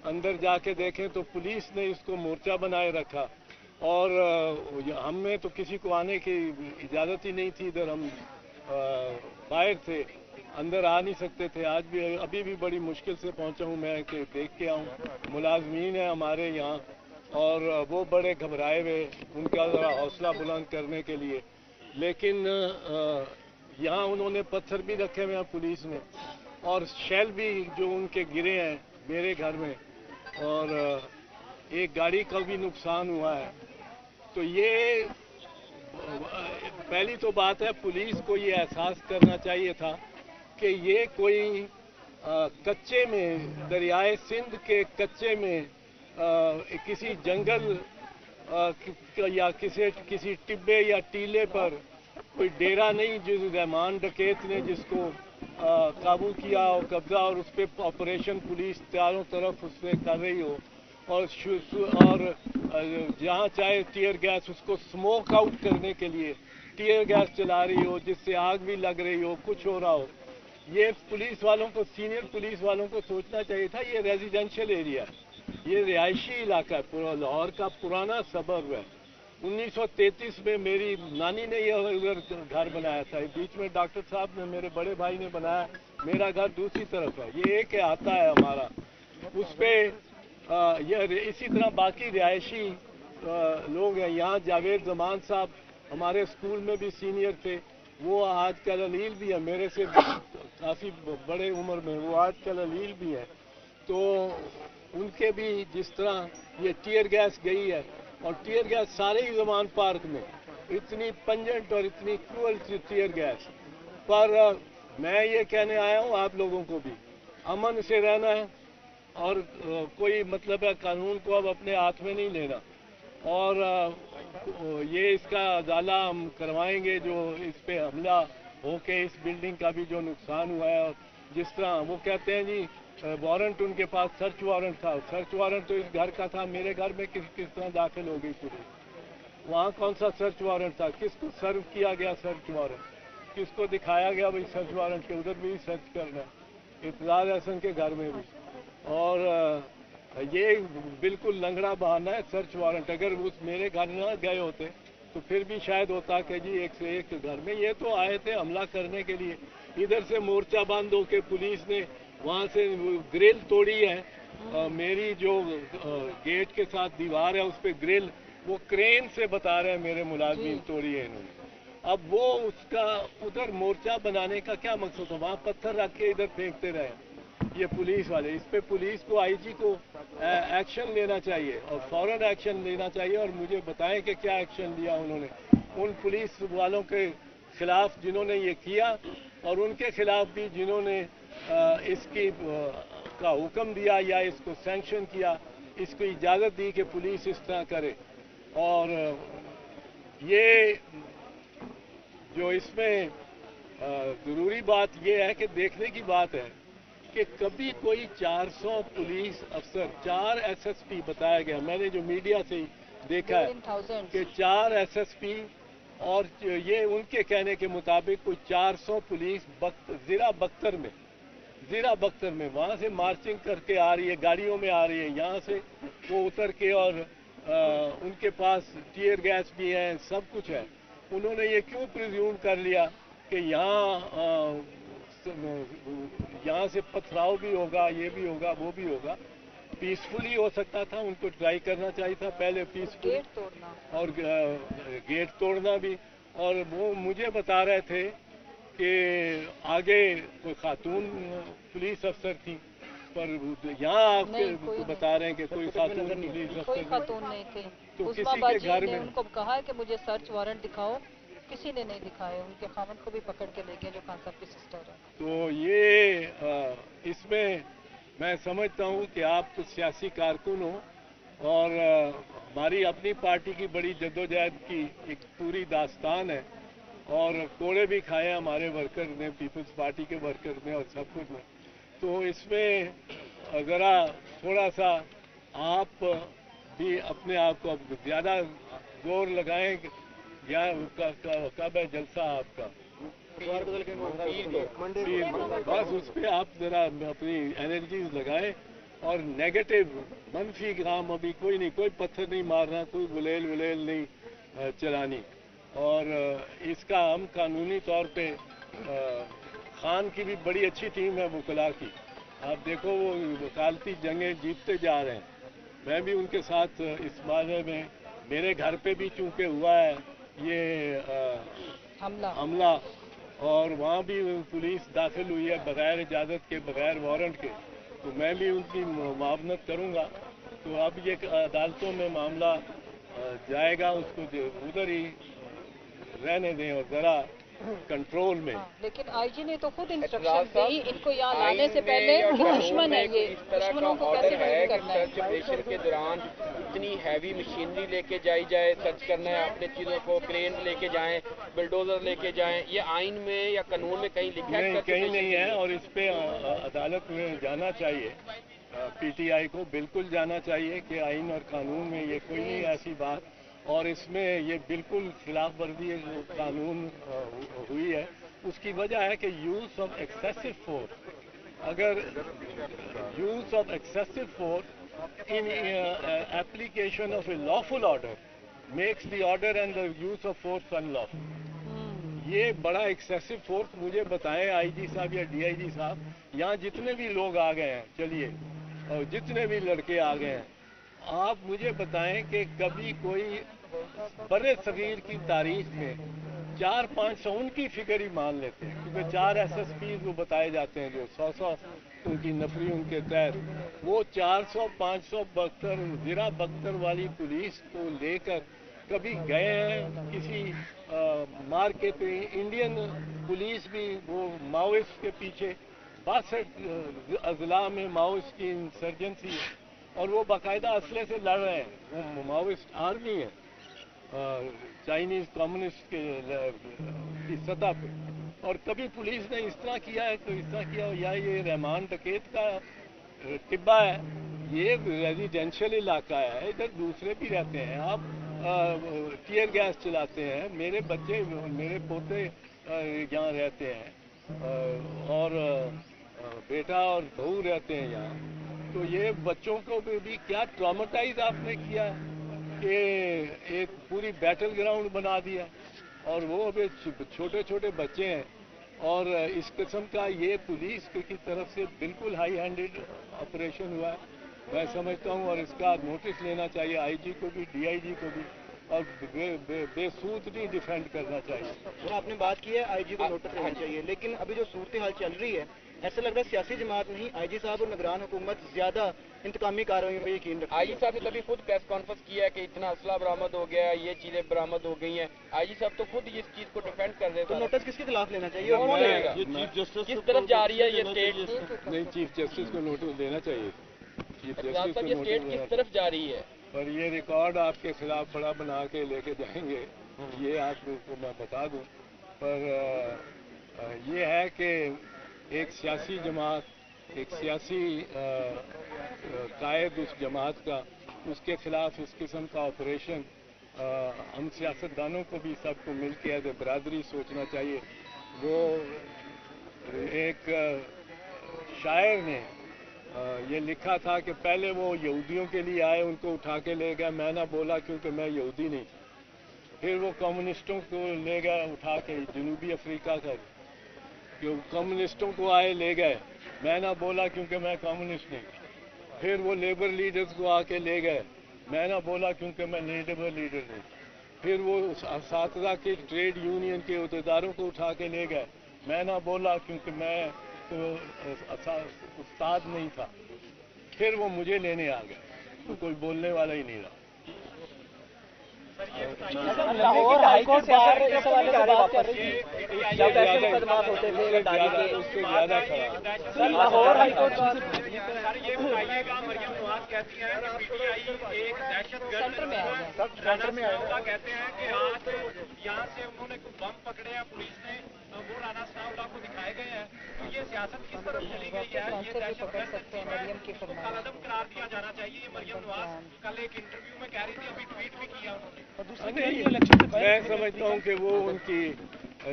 अंदर जाके देखें तो पुलिस ने इसको मोर्चा बनाए रखा और हमें तो किसी को आने की इजाज़त ही नहीं थी। इधर हम बाहर थे, अंदर आ नहीं सकते थे। आज भी अभी भी बड़ी मुश्किल से पहुंचा हूं मैं कि देख के आऊं। मुलाजमीन है हमारे यहाँ और वो बड़े घबराए हुए, उनका ज़रा हौसला बुलंद करने के लिए। लेकिन यहाँ उन्होंने पत्थर भी रखे हुए हैं पुलिस ने, और शेल भी जो उनके गिरे हैं मेरे घर में, और एक गाड़ी का भी नुकसान हुआ है। तो ये पहली तो बात है, पुलिस को ये एहसास करना चाहिए था कि ये कोई कच्चे में, दरियाए सिंध के कच्चे में किसी जंगल या किसी टिब्बे या टीले पर कोई डेरा नहीं जिस रहमान डकैत ने जिसको काबू किया और कब्जा, और उस पर ऑपरेशन पुलिस चारों तरफ उससे कर रही हो, और जहाँ चाहे टीयर गैस, उसको स्मोक आउट करने के लिए टीयर गैस चला रही हो, जिससे आग भी लग रही हो, कुछ हो रहा हो। ये पुलिस वालों को, सीनियर पुलिस वालों को सोचना चाहिए था। ये रेजिडेंशियल एरिया है, ये रिहायशी इलाका है, पूरा लाहौर का पुराना सबर्ब है। 1933 में मेरी नानी ने यह उधर घर बनाया था। बीच में डॉक्टर साहब ने, मेरे बड़े भाई ने बनाया। मेरा घर दूसरी तरफ है, ये एक आता है हमारा। उस पर यह इसी तरह बाकी रिहायशी लोग हैं। यहाँ जावेद जमान साहब हमारे स्कूल में भी सीनियर थे, वो आजकल अलील भी है, मेरे से काफ़ी बड़े उम्र में, वो आजकल अलील भी है। तो उनके भी जिस तरह ये टीयर गैस गई है, और टीयर गैस सारे ही जमान पार्क में, इतनी पंजेंट और इतनी क्रूअल टीयर गैस। पर मैं ये कहने आया हूँ आप लोगों को भी, अमन से रहना है, और कोई मतलब है कानून को अब अपने हाथ में नहीं लेना। और ये इसका अदाला हम करवाएंगे, जो इस पे हमला होके इस बिल्डिंग का भी जो नुकसान हुआ है। और जिस तरह वो कहते हैं जी, वारंट उनके पास, सर्च वारंट था, सर्च वारंट तो इस घर का था, मेरे घर में किस तरह दाखिल हो गई पुलिस? वहाँ कौन सा सर्च वारंट था? किसको सर्व किया गया सर्च वारंट? किसको दिखाया गया भाई सर्च वारंट के? उधर भी सर्च करना है, इतराज हसन के घर में भी। और ये बिल्कुल लंगड़ा बहाना है सर्च वारंट। अगर उस मेरे घर न गए होते तो फिर भी शायद होता कि जी एक से एक घर में। ये तो आए थे हमला करने के लिए। इधर से मोर्चा बंद होके पुलिस ने वहाँ से ग्रिल तोड़ी है। मेरी जो गेट के साथ दीवार है उस पर ग्रिल वो क्रेन से बता रहे हैं मेरे मुलाजिम तोड़ी है इन्होंने। अब वो उसका उधर मोर्चा बनाने का क्या मकसद था? वहाँ पत्थर रख के इधर फेंकते रहे ये पुलिस वाले। इस पे पुलिस को, आईजी को एक्शन लेना चाहिए, और फौरन एक्शन लेना चाहिए। और मुझे बताएं कि क्या एक्शन लिया उन्होंने उन पुलिस वालों के खिलाफ जिन्होंने ये किया, और उनके खिलाफ भी जिन्होंने इसकी का हुक्म दिया या इसको सैंक्शन किया, इसको इजाज़त दी कि पुलिस इस तरह करे। और ये जो इसमें ज़रूरी बात यह है कि देखने की बात है कि कभी कोई 400 पुलिस अफसर, 4 एसएसपी बताया गया, मैंने जो मीडिया से देखा है कि 4 एसएसपी, और ये उनके कहने के मुताबिक कोई 400 पुलिस ज़ीरा बख्तर में वहाँ से मार्चिंग करके आ रही है, गाड़ियों में आ रही है। यहाँ से वो उतर के, और उनके पास टीयर गैस भी है, सब कुछ है। उन्होंने ये क्यों प्रिज्यूम कर लिया कि यहाँ से पथराव भी होगा, ये भी होगा, वो भी होगा? पीसफुली हो सकता था, उनको ट्राई करना चाहिए था पहले पीसफुली, गेट तोड़ना और गेट तोड़ना भी। और वो मुझे बता रहे थे कि आगे कोई खातून पुलिस अफसर थी, पर यहाँ आपके बता रहे हैं कि कोई खातून पुलिस अफसर, कोई खातून नहीं थी। तो उस्मा किसी के बाजी घर ने में उनको कहा है कि मुझे सर्च वारंट दिखाओ, किसी ने नहीं दिखाया। उनके खामन को भी पकड़ के ले गए जो खान साहब की सिस्टर है। तो ये इसमें मैं समझता हूँ कि आप तो सियासी कारकुन हो, और हमारी अपनी पार्टी की बड़ी जद्दोजहद की एक पूरी दास्तान है, और कोड़े भी खाए हमारे वर्कर ने, पीपल्स पार्टी के वर्कर ने, और सब कुछ ने। तो इसमें ज़रा थोड़ा सा आप भी अपने आप को ज़्यादा जोर लगाएं। या कब है जलसा आपका? बस उस पर आप ज़रा अपनी एनर्जीज लगाएं, اور نیگیٹو منفی کام ابھی کوئی نہیں, کوئی پتھر نہیں مارنا, کوئی گلیل ولیل نہیں چلانی. اور اس کا ہم قانونی طور پہ خان کی بھی بڑی اچھی ٹیم ہے وکلاء کی, آپ دیکھو وہ وکالتی جنگیں جیتتے جا رہے ہیں. میں بھی ان کے ساتھ اس بارے میں, میرے گھر پہ بھی چونکہ ہوا ہے یہ حملہ, اور وہاں بھی پولیس داخل ہوئی ہے بغیر اجازت کے, بغیر وارنٹ کے, تو میں بھی ان کی معاونت کروں گا. تو اب یہ عدالتوں میں معاملہ جائے گا, اس کو ادھر ہی رہنے دیں اور ذرا کنٹرول میں. لیکن آئی جی نے تو خود انسٹرکشن دی ان کو یہاں لانے سے پہلے دشمن ہے, یہ دشمنوں کو کیسے ڈیل کرنا ہے. سرچ آپریشن کے دوران اتنی ہیوی مشینری لے کے جائی جائے, سرچ کرنا ہے اپنے چیزوں کو, کرین لے کے جائیں, بلڈوزر لے کے جائیں, یہ آئین میں یا قانون میں کہیں لکھا ہے؟ کہیں نہیں ہے, اور اس پہ عدالت میں جانا چاہیے, پی ٹی آئی کو بالکل جانا چاہیے کہ آئین اور قانون میں یہ کوئی نہیں ایسی بات, اور اس میں یہ بالکل خلاف ورزی قانون ہوئی ہے. اس کی وجہ ہے کہ یوز آف ایکسیسو فورس, اگر use of excessive force in application of a lawful order makes the order and the use of force in lawful. یہ بڑا ایکسیسو فورس مجھے بتائیں آئی جی صاحب یا ڈی آئی جی صاحب, یہاں جتنے بھی لوگ آ گئے ہیں, چلیے, اور جتنے بھی لڑکے آ گئے ہیں, آپ مجھے بتائیں کہ کبھی کوئی برے صغیر کی تاریخ میں 400-500 ان کی فگر ہی مان لیتے ہیں, کیونکہ 4 ایس ایس پیز وہ بتائے جاتے ہیں جو 100 ان کی نفری ان کے تحت, وہ 400-500 بختر زرہ بختر والی پولیس کو لے کر کبھی گئے ہیں کسی مارکیٹ پہ. انڈین پولیس بھی وہ ماؤسٹ کے پیچھے 62 اضلاع میں ماؤسٹ کی انسرجنسی ہے, اور وہ باقاعدہ اسلحے سے لڑ رہے ہیں, وہ ماؤسٹ آرمی ہے چائنیز کمیونسٹ کی سطح پہ. اور کبھی پولیس نے اس طرح کیا ہے, تو اس طرح کیا, یا یہ رحمان ڈکیت کا ٹبہ ہے, یہ ریزیڈینشل علاقہ ہے, ادھر دوسرے بھی رہتے ہیں, آپ ٹیئر گیس چلاتے ہیں, میرے بچے میرے پوتے یہاں رہتے ہیں, اور بیٹا اور بہو رہتے ہیں یہاں. تو یہ بچوں کو بھی کیا ٹرامیٹائز آپ نے کیا ہے کہ ایک پوری بیٹل گراؤنڈ بنا دیا, اور وہ ابھی چھوٹے چھوٹے بچے ہیں. اور اس قسم کا یہ پولیس کی طرف سے بالکل ہائی ہینڈڈ آپریشن ہوا ہے, میں سمجھتا ہوں, اور اس کا نوٹس لینا چاہیے آئی جی کو بھی, ڈی آئی جی کو بھی, اور بے سود نہیں ڈیفینڈ کرنا چاہیے. آپ نے بات کی ہے آئی جی کو نوٹس لینا چاہیے, لیکن ابھی جو صورتحال چل رہی ہے ایسا لگ رہا ہے سیاسی جماعت نہیں, آئی جی صاحب اور نگران حکومت زیادہ انتقامی کارروائیوں پہ یقین رکھتی ہے. آئی جی صاحب نے تبھی خود پریس کانفرنس کیا ہے کہ اتنا اسلحہ برآمد ہو گیا ہے, یہ چیزیں برآمد ہو گئی ہیں. آئی جی صاحب تو خود اس چیز کو ڈیفینڈ کر رہے تو تھے. نوٹس کس کے خلاف لینا چاہیے اور کون لے گا؟ کس طرف جا رہی ہے یہ اسٹیٹ؟ نہیں, چیف جسٹس کو نوٹس دینا چاہیے. چیف صاحب جسٹس کو یہ اسٹیٹ نوٹس کس طرف جا رہی ہے؟ پر یہ ریکارڈ آپ کے خلاف بڑا بنا کے لے کے جائیں گے, یہ آپ کو میں بتا دوں. پر یہ ہے کہ ایک سیاسی جماعت, ایک سیاسی قائد اس جماعت کا, اس کے خلاف اس قسم کا آپریشن, ہم سیاستدانوں کو بھی سب کو مل کے ایز اے برادری سوچنا چاہیے. وہ ایک شاعر نے یہ لکھا تھا کہ پہلے وہ یہودیوں کے لیے آئے, ان کو اٹھا کے لے گیا, میں نہ بولا کیونکہ میں یہودی نہیں. پھر وہ کمیونسٹوں کو لے گئے اٹھا کے جنوبی افریقہ کا, کہ کمیونسٹوں کو آئے لے گئے, میں نہ بولا کیونکہ میں کمیونسٹ نہیں. پھر وہ لیبر لیڈرز کو آ کے لے گئے, میں نہ بولا کیونکہ میں لیبر لیڈر نہیں. پھر وہ اساتذہ کے ٹریڈ یونین کے عہدیداروں کو اٹھا کے لے گئے, میں نہ بولا کیونکہ میں تو استاد نہیں تھا. پھر وہ مجھے لینے آ گئے, تو کوئی بولنے والا ہی نہیں رہا. لاہور ہائی کورٹ بار اس حوالے سے بات کر رہی تھی جب ایسے مقدمات ہوتے تھے لڑائی کے, اس سے زیادہ خراب. سر لاہور ہائی کورٹ بار یہ بتائیے گا, مریم نواز کہتی ہیں کہ پی ٹی آئی ایک دہشت سینٹر میں آ گیا. سینٹر میں کہتے ہیں کہ آج یہاں سے انہوں نے کچھ بم پکڑے ہیں پولیس نے, وہ رانا ثناءاللہ کو دکھائے گئے ہیں. تو یہ سیاست کس طرف چلی گئی ہے, یہ دہشت گرد اس کو کالعدم قرار دیا جانا چاہیے. یہ مریم نواز کل ایک انٹرویو میں کہہ رہی تھی, ابھی ٹویٹ بھی کیا انہوں نے. میں سمجھتا ہوں کہ وہ ان کی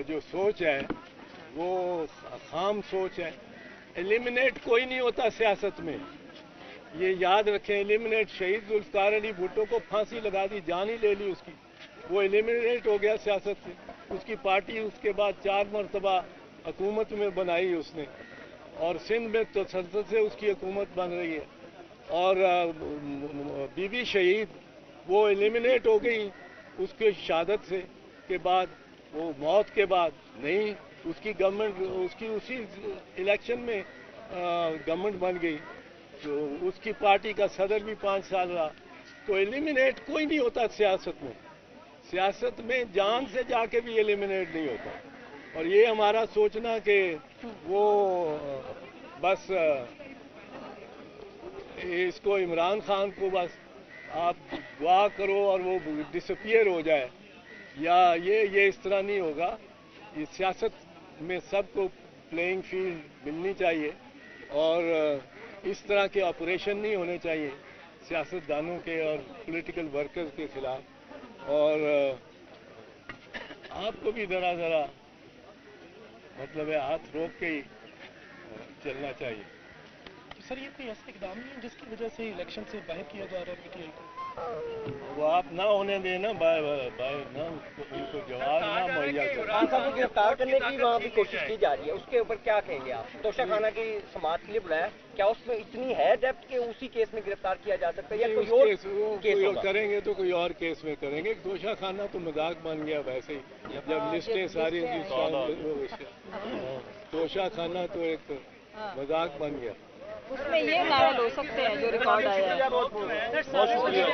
جو سوچ ہے وہ خام سوچ ہے. ایلیمنیٹ کوئی نہیں ہوتا سیاست میں, ये याद रखें, एलिमिनेट शहीद जुल्फकार अली भुट्टो को फांसी लगा दी, जान ही ले ली उसकी, वो एलिमिनेट हो गया सियासत से। उसकी पार्टी उसके बाद 4 मरतबा हुकूमत में बनाई उसने, और सिंध में तो संसद से उसकी हुकूमत बन रही है। और बीबी शहीद वो एलिमिनेट हो गई उसके शहादत से के बाद, वो मौत के बाद नहीं, उसकी गवर्नमेंट उसकी उसी इलेक्शन में गवर्नमेंट बन गई, तो उसकी पार्टी का सदर भी 5 साल रहा। तो एलिमिनेट कोई नहीं होता सियासत में, सियासत में जान से जाके भी एलिमिनेट नहीं होता। और ये हमारा सोचना कि वो बस इसको इमरान खान को बस आप दुआ करो और वो डिसअपियर हो जाए, या ये इस तरह नहीं होगा। ये सियासत में सबको प्लेइंग फील्ड मिलनी चाहिए, और इस तरह के ऑपरेशन नहीं होने चाहिए सियासतदानों के और पॉलिटिकल वर्कर्स के खिलाफ। और आपको भी ज़रा मतलब है हाथ रोक के ही चलना चाहिए। सर ये कोई ऐसा इकदाम नहीं है जिसकी वजह से इलेक्शन से बाहर किया जा रहा है पीटीआई को? वो आप ना होने देना, ना उनको जवाब ना मुहैया करें। खान साहब को गिरफ्तार करने की वहाँ भी कोशिश की जा रही है, उसके ऊपर क्या कहेंगे आप? तोशा खाना की समाअत के लिए बुलाया, क्या उसमें इतनी है डेप्थ कि उसी केस में गिरफ्तार किया जा सकता है, या कोई और केस होगा? करेंगे तो कोई और केस में करेंगे। तोशा खाना तो मजाक बन गया वैसे ही, जब लिस्टें सारी तोशा खाना तो एक मजाक बन गया। उसमें ये नारे हो सकते हैं जो रिकॉर्ड आया है। बहुत शुक्रिया।